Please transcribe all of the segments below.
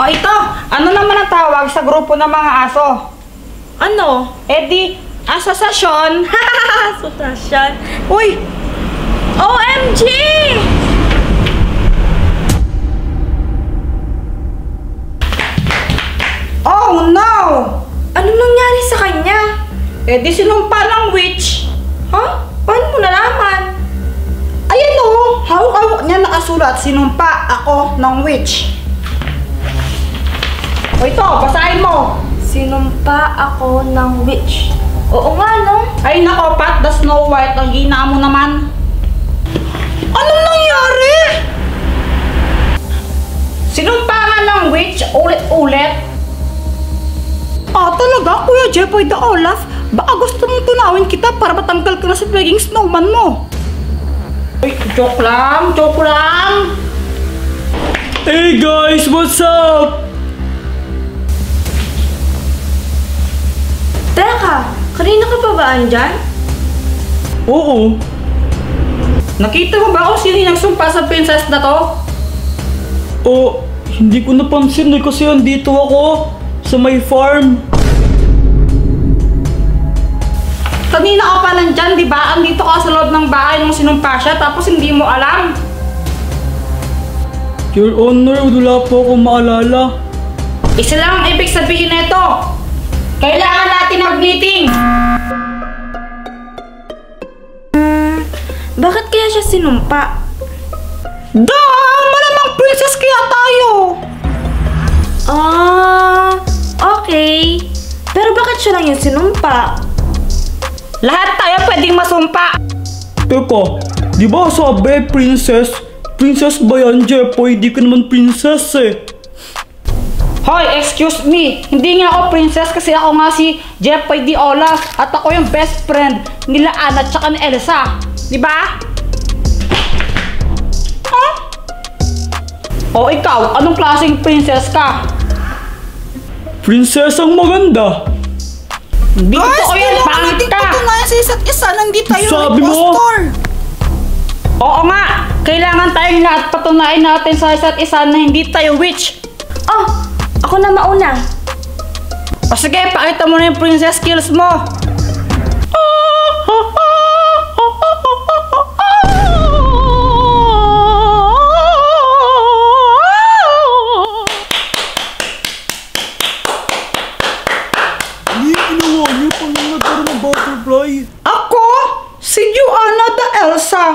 O ito, ano naman ang tawag sa grupo ng mga aso? Ano? Di, asosasyon. Asosasyon. Uy! OMG! Oh no! Ano nangyari sa kanya? Di sinumpa ng witch. Huh? Paano mo nalaman? Ayan o, hawak-hawak niya nakasulat, sinumpa ako ng witch. O ito, basahin mo. Sinumpa ako ng witch. Oo nga, no? Ay nako, Pat, the Snow White, ang gina mo naman. Anong nangyari? Sinumpa nga ng witch, ulit-ulit. Talaga, Kuya Jepoy the Olaf? Baka gusto mong tunawin kita para matanggal ka na sa pagiging snowman mo. Uy, joke lang, joke lang. Hey guys, what's up? Teka, kanina ka pa ba andyan? Oo. Nakita mo ba kung sino yung nagsumpa sa princess na to? Hindi ko napansin kasi andito ako sa may farm. Kanina ka pa nandyan, di ba? Andito ka sa loob ng bahay nung sinumpa siya, tapos hindi mo alam. Your Honor, wala po akong maalala. Isa lang ang ibig sabihin nito. Kailangan natin mag-meeting. Bakit kaya siya sinumpa? Malamang princess kaya tayo. Okay. Pero bakit siya lang yung sinumpa? Lahat tayo pwedeng masumpa. Teka, di ba sabi princess? Princess ba yan, Jepoy? Di ka naman princess eh. Hoy, excuse me. Hindi nga ako princess kasi ako nga si Jepoy the Olaf. At ako yung best friend nila Anna at saka ni Elsa. Di ba? Huh? O ikaw, anong klaseng princess ka? Princess ang maganda. Hindi ko yan, pangit ka. Patunayan sa isa't isa, nandito tayo Sabi mo? impostor. Oo nga, kailangan tayong lahat patunayan natin sa isa't isa na hindi tayo witch. Oh, ako na mauna. O sige, pakita mo na yung princess skills mo. Ginawa niyo pang nagkaroon ng butterfly. Ako, si Joanna the Elsa,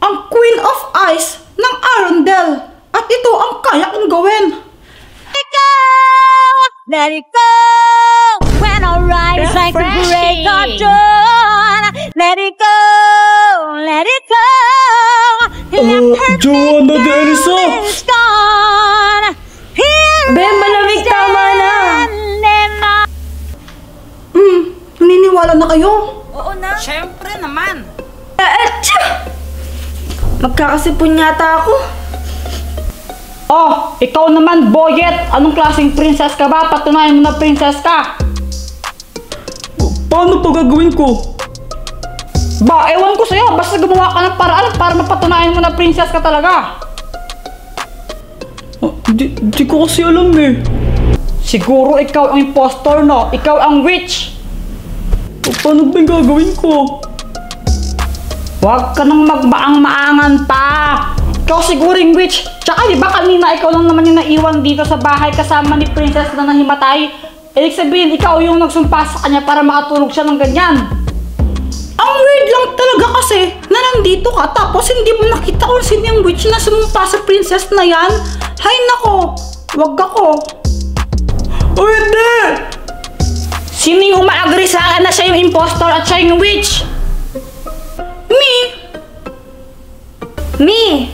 ang Queen of Ice ng Arundel. At ito ang kaya kong gawin. Let it go when I rise like the break of dawn. Let it go, let it go. Joanna the Elsa. It's gone. Be, malamig, tama na. Naniniwala na kayo? Oo na. Siyempre naman. Magkakasipon yata ako. Oh, ikaw naman, Boyet. Anong klaseng princess ka ba? Patunayan mo na princess ka. Paano pa gagawin ko? Ba, ewan ko sa'yo. Basta gumawa ka ng paraan para mapatunayan mo na princess ka talaga. Di ko kasi alam eh. Siguro ikaw ang impostor, no? Ikaw ang witch. Paano ba yung gagawin ko? Huwag ka nang magmaang-maangan pa. Ikaw siguring witch. Tsaka di ba kanina ikaw lang naman yung naiwan dito sa bahay kasama ni princess na nahimatay? Ibig sabihin, ikaw yung nagsumpa sa kanya para makatulog siya ng ganyan. Ang weird lang talaga kasi na nandito ka tapos hindi mo nakita kung sino yung witch na sumumpa sa princess na yan. Hay nako, wag ako. Oh, hindi! Sino yung umaagree sa akin na siya yung impostor at siya yung witch? Me? Me!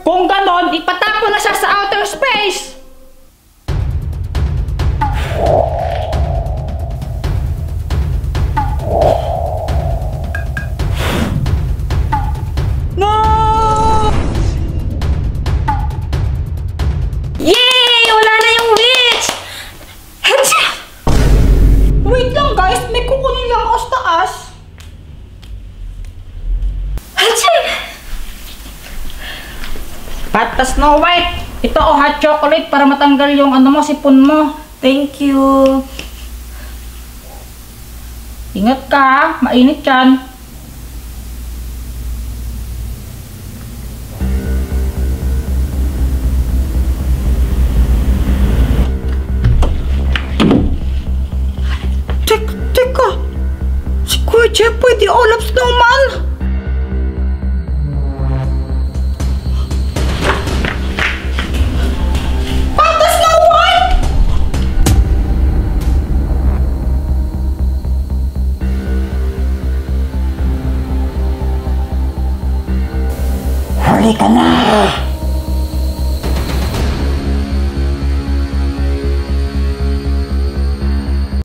Kung ganon, ipatapon na siya sa outer space! No! Yay! Wala na yung witch! Hatsya! Wait lang guys, may kukunin lang ako sa taas. Hatsya! Pat, Snow White, ito hot chocolate para matanggal yung ano mo, sipon mo. Thank you. Ingat ka ha, mainit yan. Teka, si Kuya Jepoy, di Olaf Snowman.